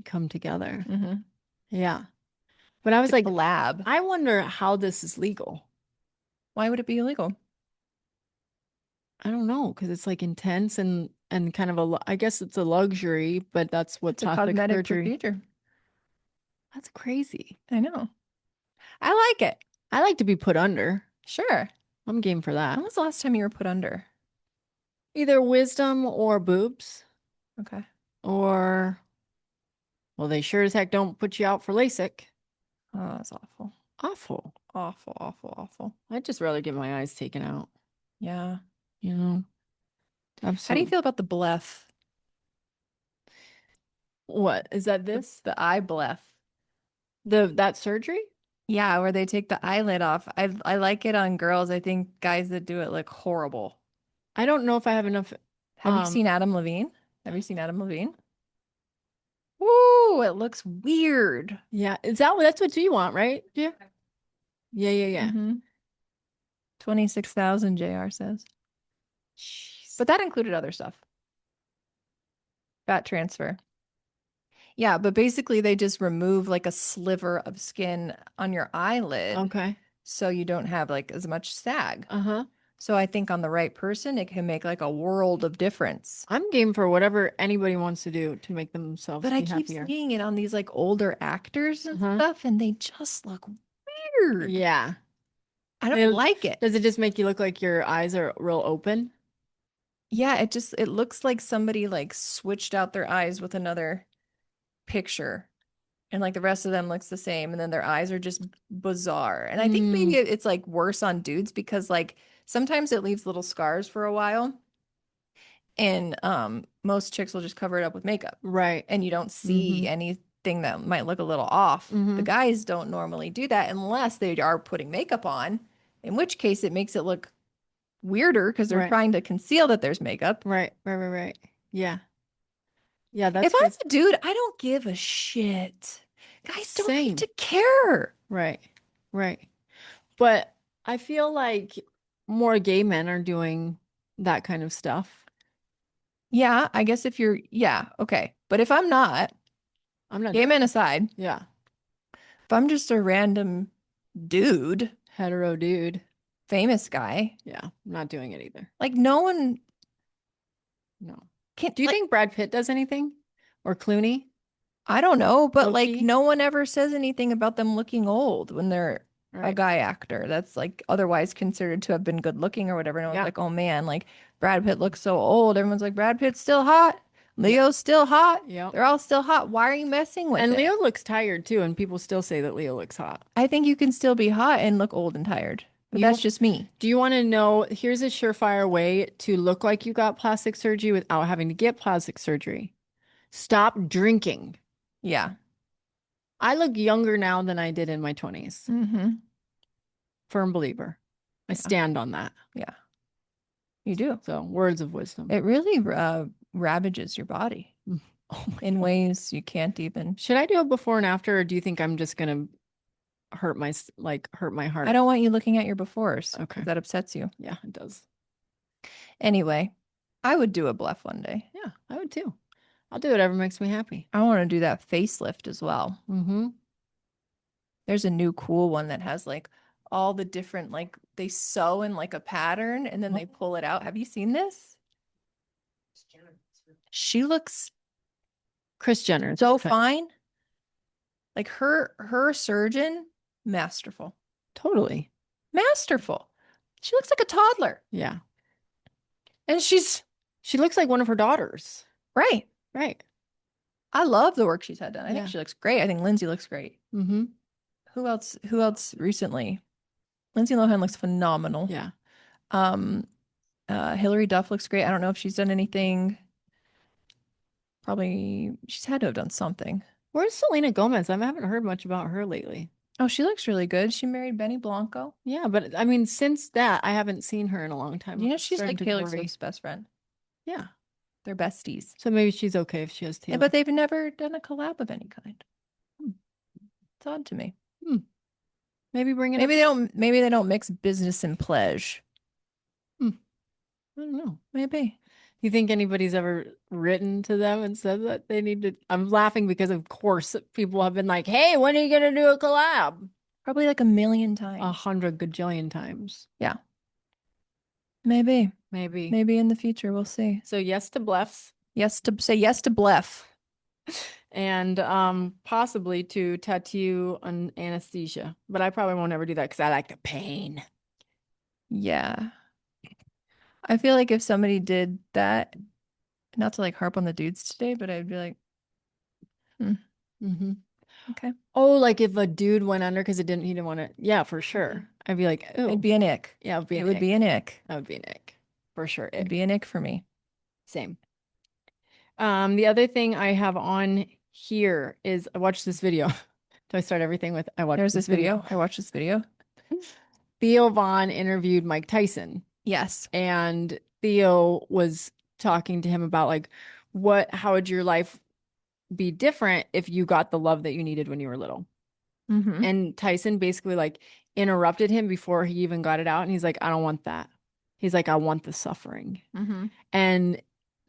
Come together. mhm, Yeah. But I was to like, collab. I wonder how this is legal. Why would it be illegal? I don't know because it's like intense and kind of I guess it's a luxury, but that's what It's a plastic cosmetic surgery. procedure. That's crazy. I know. I like it. I like to be put under. Sure. I'm game for that. When was the last time you were put under? Either wisdom or boobs, Okay. or, well, they sure as heck don't put you out for LASIK. Oh, that's awful. Awful. Awful, awful, awful. I'd just rather get my eyes taken out, Yeah. you know? How do you Absolutely. feel about the blef? What is that The, this? the eye blef. That surgery? Yeah, where they take the eyelid off. I like it on girls. I think guys that do it look horrible. I don't know if I have enough. Have you Um, seen Adam Levine? Have you seen Adam Levine? Woo, it looks weird. yeah, that's what you want, right? Yeah. Yeah, yeah, yeah. Mm-hmm. 26,000 JR says. Jeez. But that included other stuff. Fat transfer. Yeah, but basically they just remove like a sliver of skin on your eyelid Okay. so you don't have like as much sag. Uh-huh. So I think on the right person, it can make like a world of difference. I'm game for whatever anybody wants to do to make themselves But I be keep happier. seeing it on these like older actors and Uh-huh. stuff, and they just look weird. Yeah. I don't It- like it. does it just make you look like your eyes are real open? Yeah, it looks like somebody like switched out their eyes with another picture and like the rest of them looks the same and then their eyes are just bizarre. And I think maybe Mm, it's like worse on dudes because like sometimes it leaves little scars for a while and most chicks will just cover it up with makeup right. and you don't see Mm-hmm. anything that might look a little off. The Mm-hmm. guys don't normally do that unless they are putting makeup on, in which case it makes it look weirder because they're Right. trying to conceal that there's makeup. Right. Right. Right. Right. Yeah. Yeah, If that's I'm just a dude, I don't give a shit. Guys don't need same. to care. Right. Right. But I feel like more gay men are doing that kind of stuff. Yeah, I guess if you're, yeah, okay. But if I'm not, I'm not, gay men aside, yeah, if I'm just a random dude, hetero dude. famous guy, Yeah, I'm not doing it either. like no one No. can, Do you like, think Brad Pitt does anything? Or Clooney? I don't know, but like Loki? no one ever says anything about them looking old when they're a Right. guy actor that's like otherwise considered to have been good looking or whatever. And I was Yeah. like, oh man, like Brad Pitt looks so old. Everyone's like, Brad Pitt's still hot. Yeah. Leo's still hot. Yep. They're all still hot. Why are you messing with And it? Leo looks tired too, and people still say that Leo looks hot. I think you can still be hot and look old and tired, but that's You just me. do you want to know? Here's a surefire way to look like you got plastic surgery without having to get plastic surgery. Stop drinking. Yeah. I look younger now than I did in my 20s. Mm-hmm. Firm believer. I Yeah. stand on that. Yeah. You do. So, words of wisdom. It really ravages your body Oh my in God. ways you can't even. Should I do a before and after, or do you think I'm just gonna hurt my heart? I don't want you looking at your befores Okay. because that upsets you. Yeah, it does. Anyway, I would do a bluff one day. Yeah, I would too. I'll do whatever makes me happy. I want to do that facelift as well. Mm-hmm. There's a new cool one that has like all the different, like they sew in like a pattern and then they pull it out. Have you seen this? She looks Kris Jenner. so fine. Like her surgeon, masterful. Totally. Masterful. She looks like a toddler. Yeah. And she's She looks like one of her daughters. right. Right. I love the work she's had done. I think Yeah. she looks great. I think Lindsay looks great. Mm-hmm. Who else recently? Lindsay Lohan looks phenomenal. Yeah. Um Hillary Duff looks great. I don't know if she's done anything. Probably she's had to have done something. Where's Selena Gomez? I haven't heard much about her lately. Oh, she looks really good. She married Benny Blanco. Yeah, but I mean, since that, I haven't seen her in a long time. You know, I'm she's starting like to Taylor worry. Swift's best friend. Yeah. They're besties. So maybe she's okay if she has Yeah, Taylor. but they've never done a collab of any kind. Hmm. It's odd to me. Hmm. Maybe bring it Maybe up. maybe they don't mix business and pleasure. Hmm. I don't know. Maybe. You think anybody's ever written to them and said that they need to? I'm laughing because, of course, people have been like, "Hey, when are you gonna do a collab?" Probably like a million times. 100 gajillion times. Yeah. Maybe. Maybe. Maybe in the future we'll see. So yes to bluffs Yes to say yes to bluff. and possibly to tattoo an anesthesia. But I probably won't ever do that because I like the pain. Yeah. I feel like if somebody did that, not to like harp on the dudes today, but I'd be like, hmm, Hmm. okay. Oh, like if a dude went under because he didn't want to. Yeah, for Mhm. sure. I'd be like, It'd oh, be an ick. yeah, it would be It an would be ick. an ick. That would be an ick. For sure, It'd ick. be an ick for me. Same. The other thing I have on here is I watched this video. Do I start everything with I watched There's this this video? video. I watched this video. Theo Vaughn interviewed Mike Tyson, Yes. and Theo was talking to him about like how would your life be different if you got the love that you needed when you were little? Mm-hmm. And Tyson basically like interrupted him before he even got it out. And he's like, I don't want that. He's like, I want the suffering. Mm-hmm. And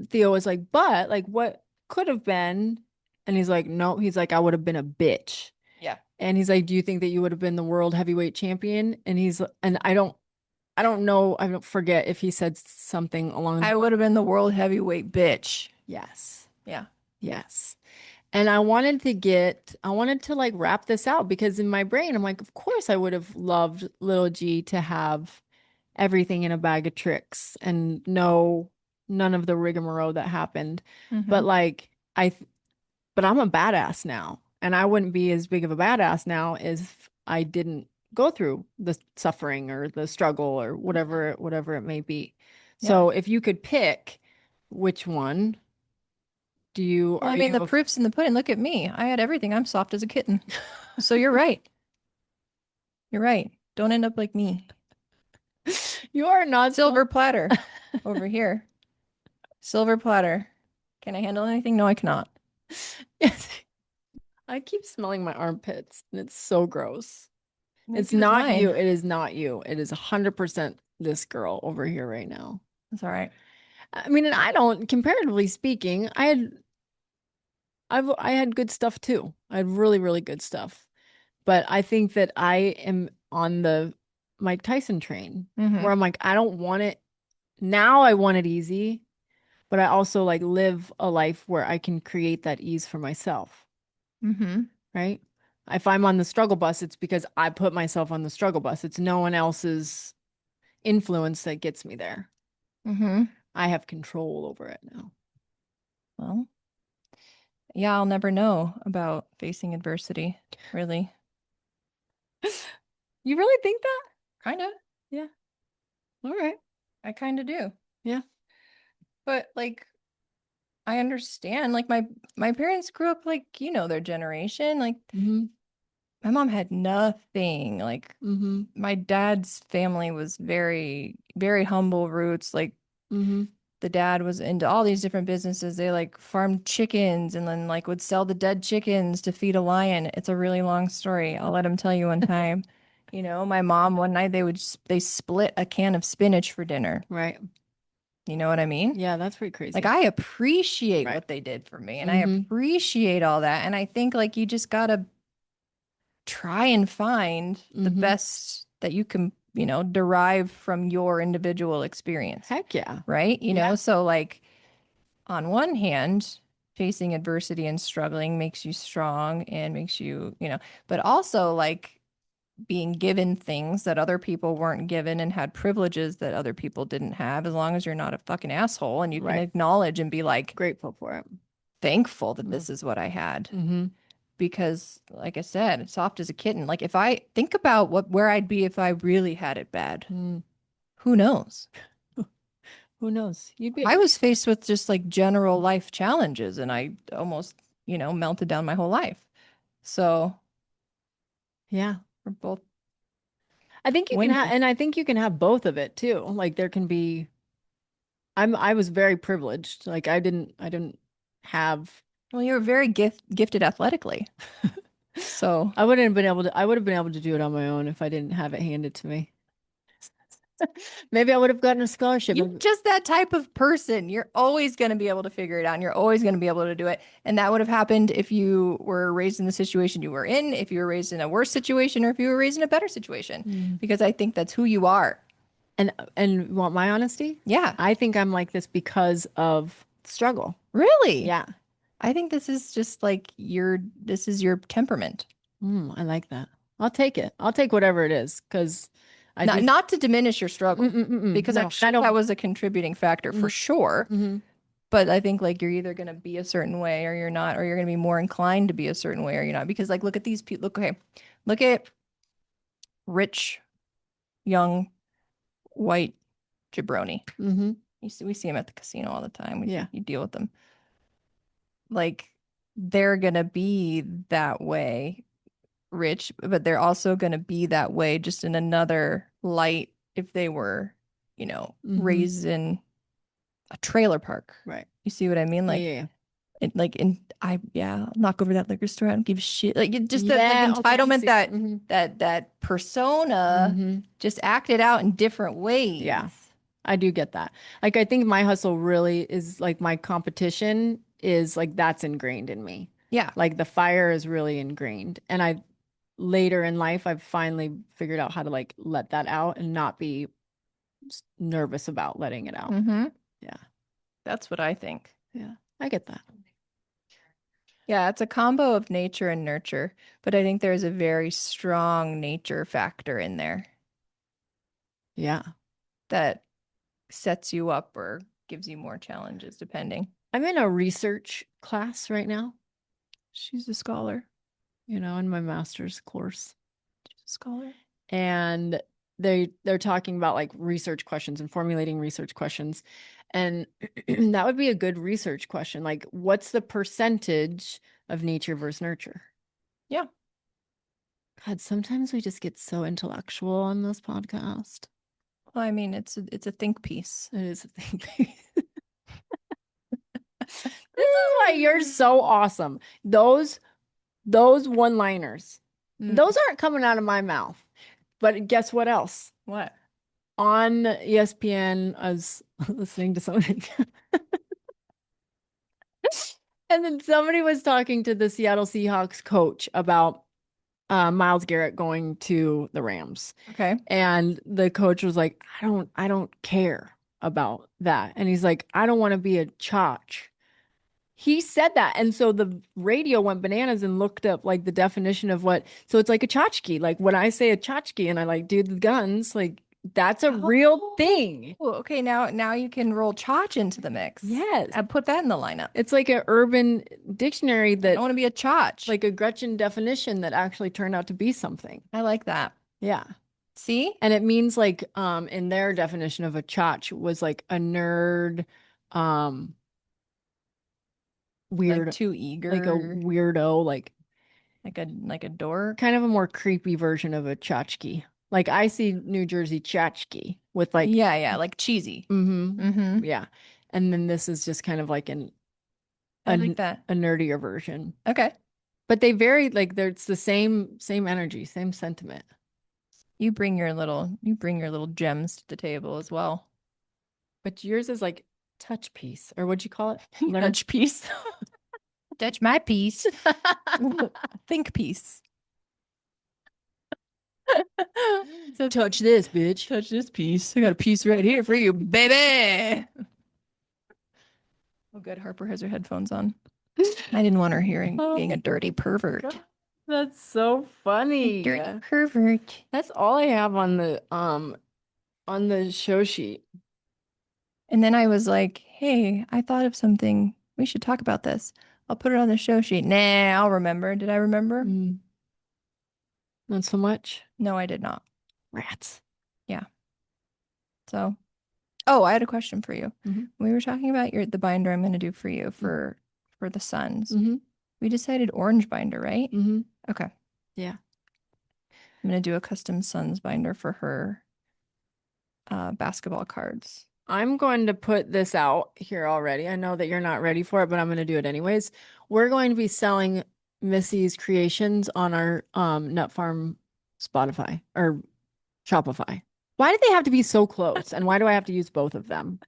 Theo was like, but like what could have been? And he's like, no, he's like, I would have been a bitch. Yeah. And he's like, do you think that you would have been the world heavyweight champion? And I don't know, I don't forget if he said something along, I would have been the world heavyweight bitch. yes, Yeah. yes. And I wanted to like wrap this out because in my brain, I'm like, of course I would have loved little G to have everything in a bag of tricks and none of the rigmarole that happened. Mm-hmm. But like, but I'm a badass now. And I wouldn't be as big of a badass now if I didn't go through the suffering or the struggle or whatever it may be. Yeah. So if you could pick which one Well, are I mean, you the proof's in the pudding. Look at me. I had everything. I'm soft as a kitten. So you're right. You're right. Don't end up like me. you are not so Silver platter over here. Silver platter. Can I handle anything? No, I cannot. yes. I keep smelling my armpits and it's so gross. It's Maybe it was not you. mine. It is not you. It is 100% this girl over here right now. It's all right. I mean, and I don't, comparatively speaking, I had good stuff too. I had really, really good stuff. But I think that I am on the Mike Tyson train Mm-hmm. where I'm like, I don't want it now. I want it easy, but I also like live a life where I can create that ease for myself, Mm-hmm. right? If I'm on the struggle bus, it's because I put myself on the struggle bus. It's no one else's influence that gets me there. Mm-hmm. I have control over it now. Well, yeah, I'll never know about facing adversity, really. You really think that? Kind of. Yeah. All right. I kind of do. Yeah. But like I understand like my parents grew up like, their generation. Like Mm-hmm. my mom had nothing. Like Mm-hmm. my dad's family was very very humble roots. Like Mm-hmm. the dad was into all these different businesses. They like farmed chickens and then like would sell the dead chickens to feed a lion. It's a really long story. I'll let him tell you one time. My mom one night they split a can of spinach for dinner. Right. You know what I mean? Yeah, that's pretty Like crazy. I appreciate Right. what they did for me and I Mm-hmm. appreciate all that. And I think like you just gotta try and find the Mm-hmm. best that you can, derive from your individual experience. Heck yeah. Right? Yeah. So like on one hand, facing adversity and struggling makes you strong and makes you, but also like being given things that other people weren't given and had privileges that other people didn't have, as long as you're not a fucking asshole and you can Right. acknowledge and be like Grateful for it. thankful that Mm. this is what I had. Mm-hmm. Because like I said, soft as a kitten. Like if I think about where I'd be if I really had it bad, Mm. who knows? Who knows? You'd be I was faced with just like general life challenges and I almost, melted down my whole life. So yeah. we're both I think you can have, winning. and I think you can have both of it too. Like there can be, I was very privileged. Like I didn't have, Well, you were very gifted athletically. So I would have been able to do it on my own if I didn't have it handed to me. Maybe I would have gotten a scholarship. you're just that type of person. You're always going to be able to figure it out and you're always going to be able to do it. And that would have happened if you were raised in the situation you were in, if you were raised in a worse situation, or if you were raised in a better situation, Mm. because I think that's who you are. And you want my honesty? Yeah. I think I'm like this because of struggle. Really? Yeah. I think this is just like this is your temperament. I like that. I'll take it. I'll take whatever it is because I do. Not to diminish your struggle, because I'm No, I sure don't. that was a contributing factor for sure. Mm-hmm. But I think like you're either going to be a certain way or you're not, or you're going to be more inclined to be a certain way or you're not. Because like, look at these people. Look, okay, look at rich, young, white jabroni. Mm-hmm. We see them at the casino all the time. Yeah. You deal with them. Like they're going to be that way rich, but they're also going to be that way just in another light if they were, Mm-hmm. raised in a trailer park. Right. You see what I mean? Yeah, yeah, I'll knock over that liquor store. I don't give a shit. Like it just yeah. that like Yeah. Okay. I entitlement see. that Mm-hmm. that persona Mm-hmm. just acted out in different ways. Yeah. I do get that. Like, I think my hustle really is like my competition is like that's ingrained in me. Yeah. Like the fire is really ingrained. And I later in life, I've finally figured out how to like let that out and not be nervous about letting it out. Mm-hmm. Yeah. That's what I think. Yeah. I get that. Yeah, it's a combo of nature and nurture, but I think there's a very strong nature factor in there Yeah. that sets you up or gives you more challenges depending. I'm in a research class right now, She's a scholar. in my master's course. She's a scholar. And they're talking about like research questions and formulating research questions. And that would be a good research question. Like, what's the percentage of nature versus nurture? Yeah. God, sometimes we just get so intellectual on this podcast. Well, I mean, it's a think piece. It is a thing. This is why you're so awesome. Those one-liners, those aren't coming out of my mouth. But guess what else? What? On ESPN, I was listening to something. And then somebody was talking to the Seattle Seahawks coach about Myles Garrett going to the Rams. Okay. And the coach was like, I don't care about that. And he's like, I don't want to be a chotch. He said that. And so the radio went bananas and looked up like the definition of so it's like a tchotchke. Like when I say a tchotchke and I like do the guns, like that's a real thing. Oh, okay. Now you can roll chotch into the mix. Yes. And put that in the lineup. It's like an urban dictionary I that don't want to be a chotch. like a Gretchen definition that actually turned out to be something. I like that. Yeah. See? And it means like in their definition of a chotch was like a nerd, weird, Like too eager. like a weirdo, like a dork. kind of a more creepy version of a tchotchke. Like I see New Jersey tchotchke with like Yeah, like cheesy. yeah. And then this is just kind of like I like that. a nerdier version. Okay. But they vary like it's the same energy, same sentiment. You bring your little gems to the table as well. But yours is like touch piece, or what'd you call it? Touch piece. Touch my piece. Think piece. So touch this, bitch. Touch this piece. I got a piece right here for you, baby. Oh, good. Harper has her headphones on. I didn't want her hearing being a dirty pervert. God, that's so funny. Dirty pervert. That's all I have on the show sheet. And then I was like, hey, I thought of something. We should talk about this. I'll put it on the show sheet. Nah, I'll remember. Did I remember? Not so much. No, I did not. Rats. Yeah. So, oh, I had a question for you. Mhm. We were talking about the binder I'm going to do for you for the sons. Mm-hmm. We decided orange binder, right? Mm-hmm. Okay. Yeah. I'm going to do a custom sons binder for her basketball cards. I'm going to put this out here already. I know that you're not ready for it, but I'm going to do it anyways. We're going to be selling Missy's creations on our Nut Farm Spotify or Shopify. Why do they have to be so close? And why do I have to use both of them?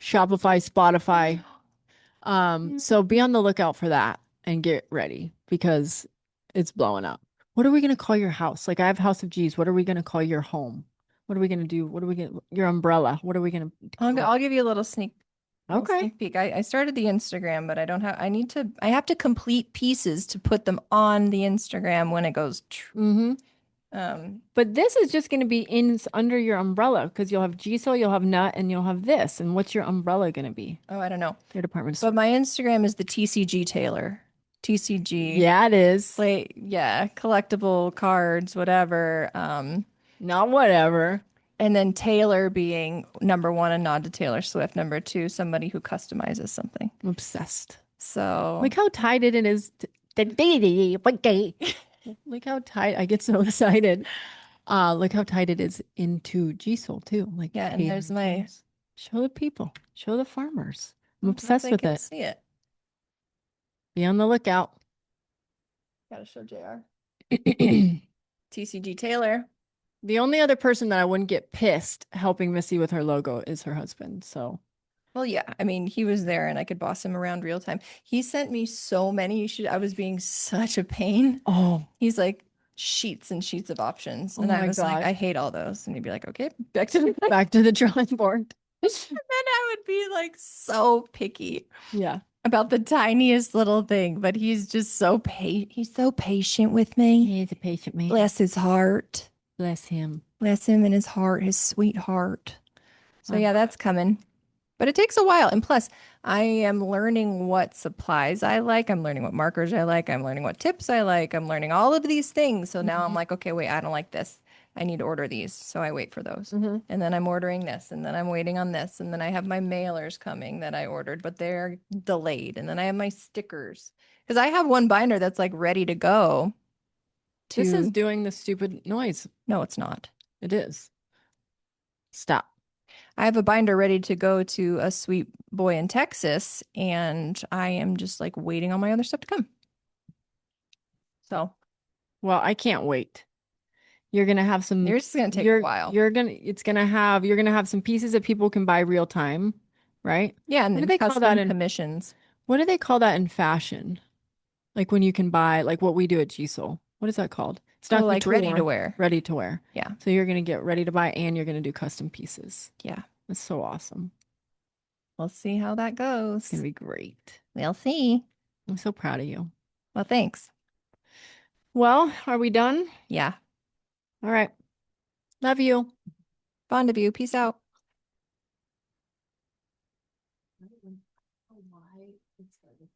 Shopify, Spotify. So be on the lookout for that and get ready because it's blowing up. What are we going to call your house? Like I have House of G's. What are we going to call your home? What are we going to do? What are we going to, your umbrella? What are we going to? I'll give you a little sneak peek. I started the Instagram, but I have to complete pieces to put them on the Instagram when it goes. Mm-hmm. But this is just going to be in under your umbrella because you'll have Jisoo, you'll have Nut, and you'll have this. And what's your umbrella going to be? Oh, I don't know. Your department But store. my Instagram is the TCG Taylor. TCG. Yeah, it is. Play, yeah, collectible cards, whatever. Not whatever. And then Taylor being number one, a nod to Taylor Swift. Number two, somebody who customizes something. I'm obsessed. So Look how tight it is. Look how tight. I get so excited. Look how tight it is into G-Soul too. Like yeah, and there's my. pantries. Show the people. Show the farmers. I'm I don't know if obsessed they with can it. see it. Be on the lookout. Gotta show JR. The TCG Taylor. only other person that I wouldn't get pissed helping Missy with her logo is her husband. So, Well, yeah. I mean, he was there and I could boss him around real time. He sent me so many. I was being such a pain. oh, He's like sheets and sheets of options. oh And I my was like, I gosh. hate all those. And he'd be like, okay, back to the Back to the drawing board. then I would be like so picky Yeah. about the tiniest little thing, but he's so patient with me. He's a patient man. Bless his heart. Bless him. Bless him and his heart, his sweet heart. So I'm yeah, glad. that's coming. But it takes a while. And plus, I am learning what supplies I like. I'm learning what markers I like. I'm learning what tips I like. I'm learning all of these things. So now I'm Mhm. like, okay, wait, I don't like this. I need to order these. So I wait for those. Mhm. And then I'm ordering this. And then I'm waiting on this. And then I have my mailers coming that I ordered, but they're delayed. And then I have my stickers. Because I have one binder that's like ready to go This is to. doing the stupid noise. No, it's not. It is. Stop. I have a binder ready to go to a sweet boy in Texas, and I am just like waiting on my other stuff to come. So Well, I can't wait. You're gonna have some yours is gonna take a while. you're gonna have some pieces that people can buy real time, right? Yeah, and What do then they call that custom in commissions. what do they call that in fashion? Like when you can buy like what we do at G-Soul. What is that called? It's Oh, not like ready to couture, wear. ready to wear. Yeah. So you're gonna get ready to buy and you're gonna do custom pieces. Yeah. That's so awesome. We'll see how that It's gonna goes. be great. We'll see. I'm so proud of you. Well, thanks. Well, are we done? Yeah. All right. Love you. Fond of you. Peace out. Oh, why? It's like-